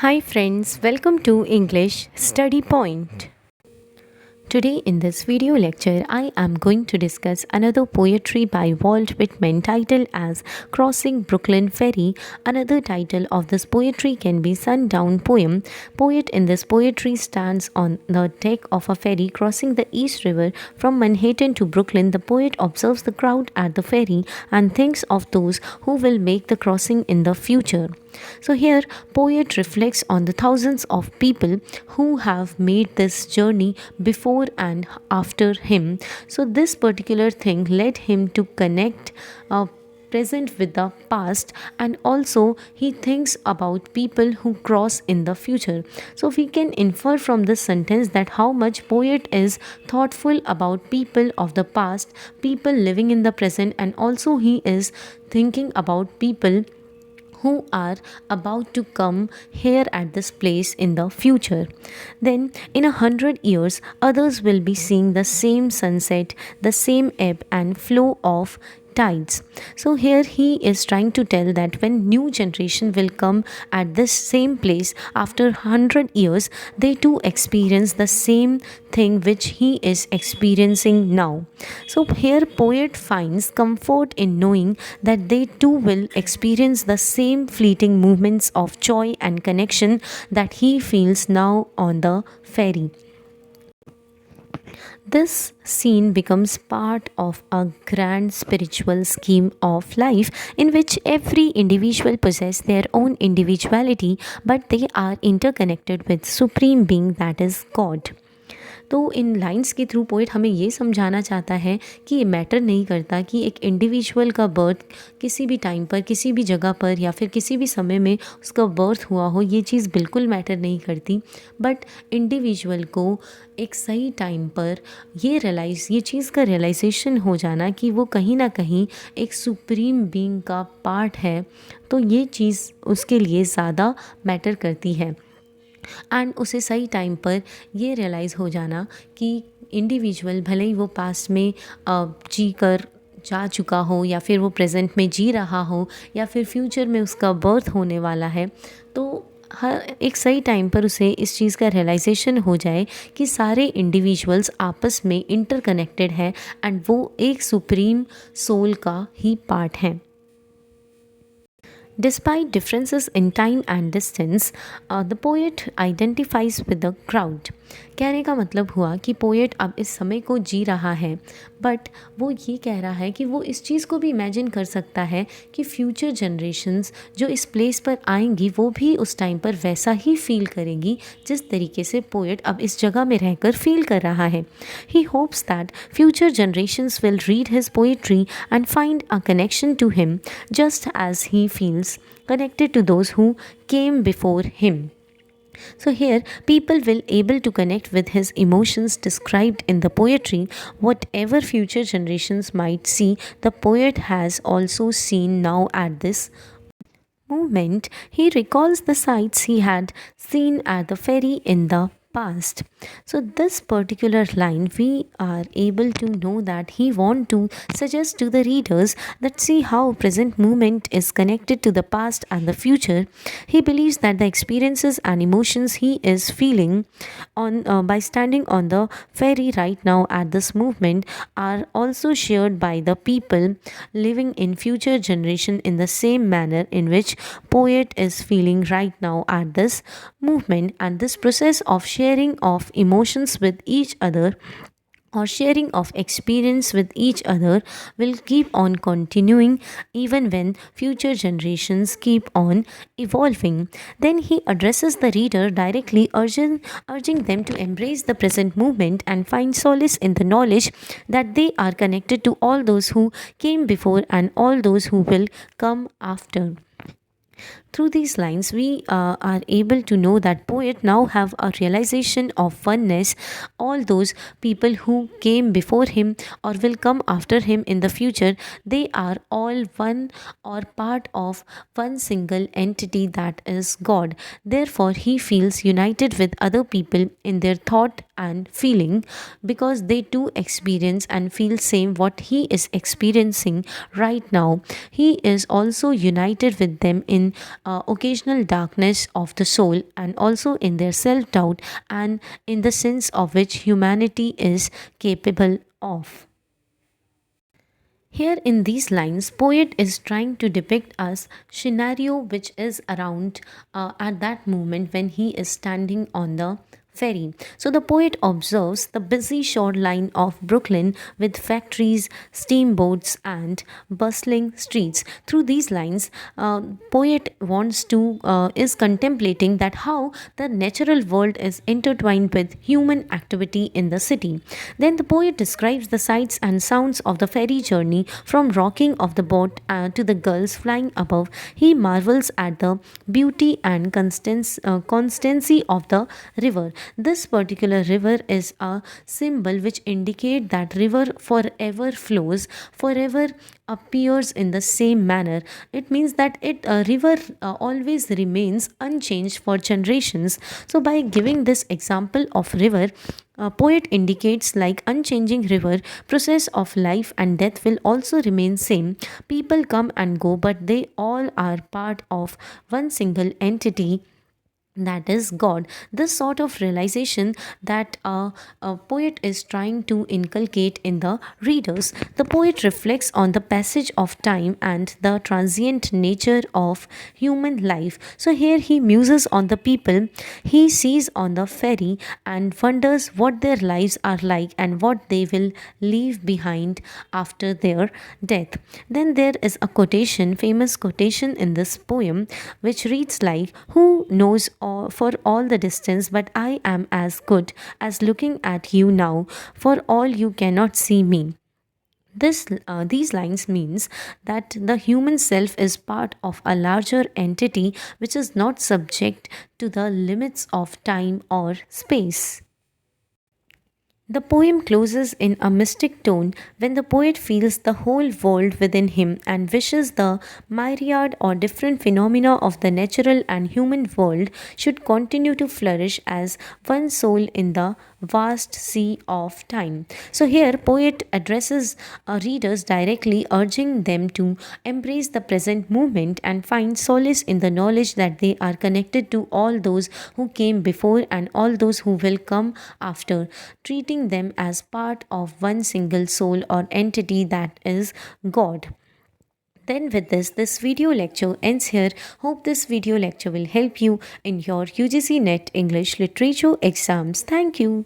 Hi friends, welcome to English Study Point. Today in this video lecture, I am going to discuss another poetry by Walt Whitman titled as Crossing Brooklyn Ferry. Another title of this poetry can be Sundown Poem. Poet in this poetry stands on the deck of a ferry crossing the East River from Manhattan to Brooklyn. The poet observes the crowd at the ferry and thinks of those who will make the crossing in the future. So here poet reflects on the thousands of people who have made this journey before and after him. So this particular thing led him to connect present with the past, and also he thinks about people who cross in the future. So we can infer from this sentence that how much poet is thoughtful about people of the past, people living in the present, and also he is thinking about people who are about to come here at this place in the future. Then, in 100 years, others will be seeing the same sunset, the same ebb and flow of tides. So here he is trying to tell that when new generation will come at this same place after 100 years, they too experience the same thing which he is experiencing now. So here poet finds comfort in knowing that they too will experience the same fleeting moments of joy and connection that he feels now on the ferry. This scene becomes part of a grand spiritual scheme of life in which every individual possesses their own individuality, but they are interconnected with supreme being, that is God. तो इन lines के through poet हमें ये समझाना चाहता है कि ये matter नहीं करता कि एक इंडिविजुअल का बर्थ किसी भी टाइम पर, किसी भी जगह पर या फिर किसी भी समय में उसका बर्थ हुआ हो, ये चीज़ बिल्कुल मैटर नहीं करती। बट इंडिविजुअल को एक सही टाइम पर ये चीज़ का रियलाइजेशन हो जाना कि वो कहीं ना कहीं एक सुप्रीम बीइंग का पार्ट है, तो ये चीज़ उसके लिए ज़्यादा मैटर करती है। एंड उसे सही टाइम पर ये रियलाइज़ हो जाना कि इंडिविजुअल भले ही वो पास्ट में जी कर जा चुका हो या फिर वो प्रेजेंट में जी रहा हो या फिर फ्यूचर में उसका बर्थ होने वाला है, तो हर एक सही टाइम पर उसे इस चीज़ का रियलाइजेशन हो जाए कि सारे इंडिविजुअल्स आपस में इंटरकनेक्टेड हैं एंड वो एक सुप्रीम सोल का ही पार्ट हैं। Despite differences in time and distance, the poet identifies with the crowd. कहने का मतलब हुआ कि पोएट अब इस समय को जी रहा है, बट वो ये कह रहा है कि वो इस चीज़ को भी इमेजिन कर सकता है कि फ्यूचर जनरेशन्स जो इस प्लेस पर आएंगी वो भी उस टाइम पर वैसा ही फील करेंगी जिस तरीके से पोएट अब इस जगह में रहकर फील कर रहा है। He hopes that future generations will read his poetry and find a connection to him just as he feels connected to those who came before him. So here people will able to connect with his emotions described in the poetry. Whatever future generations might see, the poet has also seen now at this moment. He recalls the sights he had seen at the ferry in the past. So this particular line we are able to know that he want to suggest to the readers that see how present moment is connected to the past and the future. He believes that the experiences and emotions he is feeling on by standing on the ferry right now at this movement are also shared by the people living in future generation in the same manner in which poet is feeling right now at this movement. And this process of sharing of emotions with each other or sharing of experience with each other will keep on continuing even when future generations keep on evolving. Then he addresses the reader directly, urging them to embrace the present moment and find solace in the knowledge that they are connected to all those who came before and all those who will come after. Through these lines, we are able to know that poet now have a realization of oneness. All those people who came before him or will come after him in the future, they are all one or part of one single entity, that is God. Therefore, he feels united with other people in their thought and feeling because they too experience and feel same what he is experiencing right now. He is also united with them in occasional darkness of the soul, and also in their self doubt, and in the sense of which humanity is capable of. Here in these lines, poet is trying to depict a scenario which is around at that moment when he is standing on the ferry. So the poet observes the busy shoreline of Brooklyn with factories, steamboats, and bustling streets. Through these lines, poet wants to is contemplating that how the natural world is intertwined with human activity in the city. Then the poet describes the sights and sounds of the ferry journey from rocking of the boat to the gulls flying above. He marvels at the beauty and constancy of the river. This particular river is a symbol which indicate that river forever flows, forever appears in the same manner. It means that it river always remains unchanged for generations. So by giving this example of river, a poet indicates like unchanging river, process of life and death will also remain same. People come and go, but they all are part of one single entity, that is God. This sort of realization that a poet is trying to inculcate in the readers. The poet reflects on the passage of time and the transient nature of human life. So here he muses on the people he sees on the ferry and wonders what their lives are like and what they will leave behind after their death. Then there is a quotation, famous quotation in this poem, which reads like, "Who knows for all the distance, but I am as good as looking at you now, for all you cannot see me." These lines means that the human self is part of a larger entity which is not subject to the limits of time or space. The poem closes in a mystic tone when the poet feels the whole world within him and wishes the myriad or different phenomena of the natural and human world should continue to flourish as one soul in the vast sea of time. So here poet addresses readers directly, urging them to embrace the present moment and find solace in the knowledge that they are connected to all those who came before and all those who will come after, treating them as part of one single soul or entity, that is God. Then with this video lecture ends here. Hope this video lecture will help you in your UGC NET English Literature exams. Thank you.